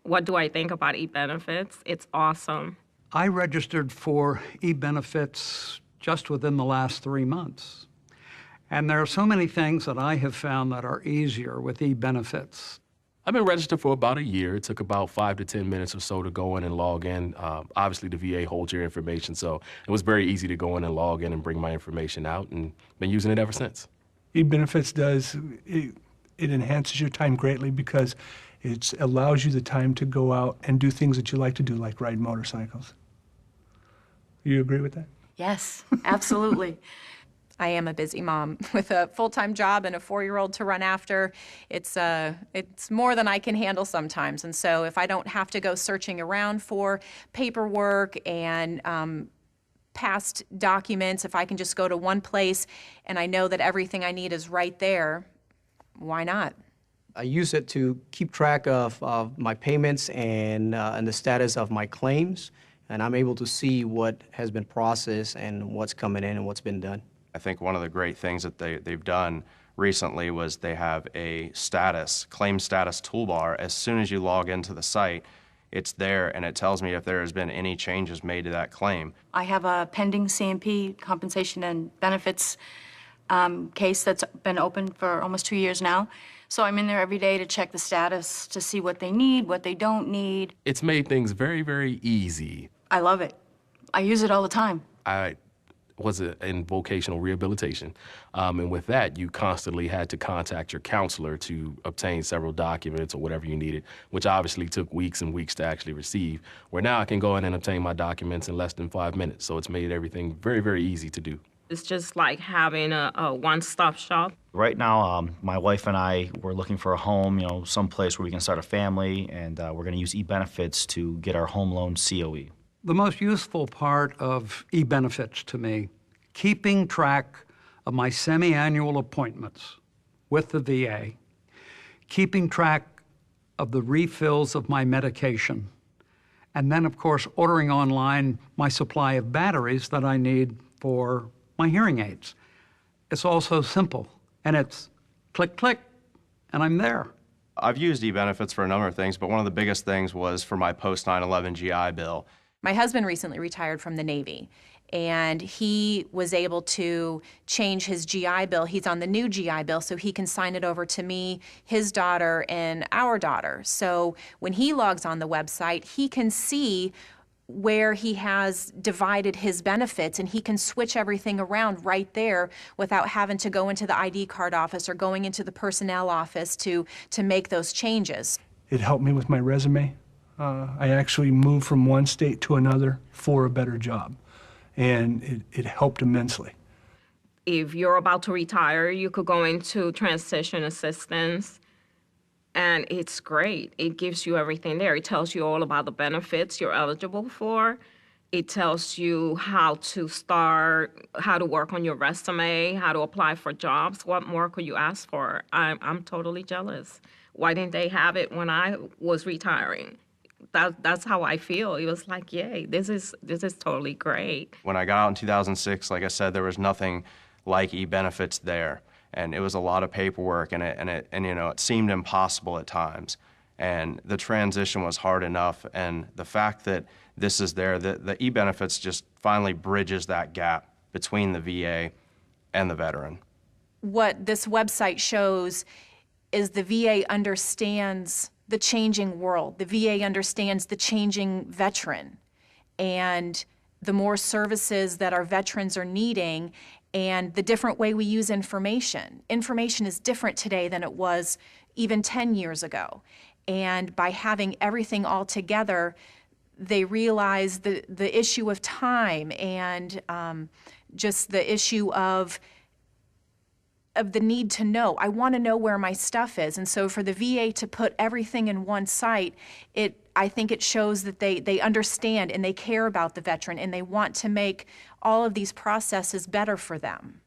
What do I think about eBenefits? It's awesome. I registered for eBenefits just within the last 3 months. And there are so many things that I have found that are easier with eBenefits. I've been registered for about a year. It took about 5 to 10 minutes or so to go in and log in. Obviously, the VA holds your information, so it was very easy to go in and log in and bring my information out, and been using it ever since. eBenefits it enhances your time greatly because it allows you the time to go out and do things that you like to do, like ride motorcycles. You agree with that? Yes, absolutely. I am a busy mom with a full-time job and a 4-year-old to run after. It's more than I can handle sometimes. And so if I don't have to go searching around for paperwork and past documents, if I can just go to one place and I know that everything I need is right there, why not? I use it to keep track of my payments and the status of my claims, and I'm able to see what has been processed and what's coming in and what's been done. I think one of the great things that they've done recently was they have a claim status toolbar. As soon as you log into the site, it's there and it tells me if there has been any changes made to that claim. I have a pending CMP, compensation and benefits case that's been open for almost 2 years now. So I'm in there every day to check the status, to see what they need, what they don't need. It's made things very, very easy. I love it. I use it all the time. I was in vocational rehabilitation, and with that, you constantly had to contact your counselor to obtain several documents or whatever you needed, which obviously took weeks and weeks to actually receive, where now I can go in and obtain my documents in less than 5 minutes. So it's made everything very, very easy to do. It's just like having a one-stop shop. Right now, my wife and I, we're looking for a home, someplace where we can start a family, and we're going to use eBenefits to get our home loan COE. The most useful part of eBenefits to me, keeping track of my semi-annual appointments with the VA, keeping track of the refills of my medication, and then, of course, ordering online my supply of batteries that I need for my hearing aids. It's all so simple, and it's click, click, and I'm there. I've used eBenefits for a number of things, but one of the biggest things was for my post 9/11 GI Bill. My husband recently retired from the Navy, and he was able to change his GI Bill. He's on the new GI Bill, so he can sign it over to me, his daughter, and our daughter. So when he logs on the website, he can see where he has divided his benefits, and he can switch everything around right there without having to go into the ID card office or going into the personnel office to make those changes. It helped me with my resume. I actually moved from one state to another for a better job, and it helped immensely. If you're about to retire, you could go into transition assistance, and it's great. It gives you everything there. It tells you all about the benefits you're eligible for. It tells you how to start, how to work on your resume, how to apply for jobs. What more could you ask for? I'm totally jealous. Why didn't they have it when I was retiring? That's how I feel. It was like, yay, this is totally great. When I got out in 2006, like I said, there was nothing like eBenefits there. And it was a lot of paperwork, and it seemed impossible at times. And the transition was hard enough, and the fact that this is there, the eBenefits just finally bridges that gap between the VA and the veteran. What this website shows is the VA understands the changing world. The VA understands the changing veteran, and the more services that our veterans are needing, and the different way we use information. Information is different today than it was even 10 years ago. And by having everything all together, they realize the issue of time and just the issue of the need to know. I want to know where my stuff is. And so for the VA to put everything in one site, I think it shows that they understand and they care about the veteran, and they want to make all of these processes better for them.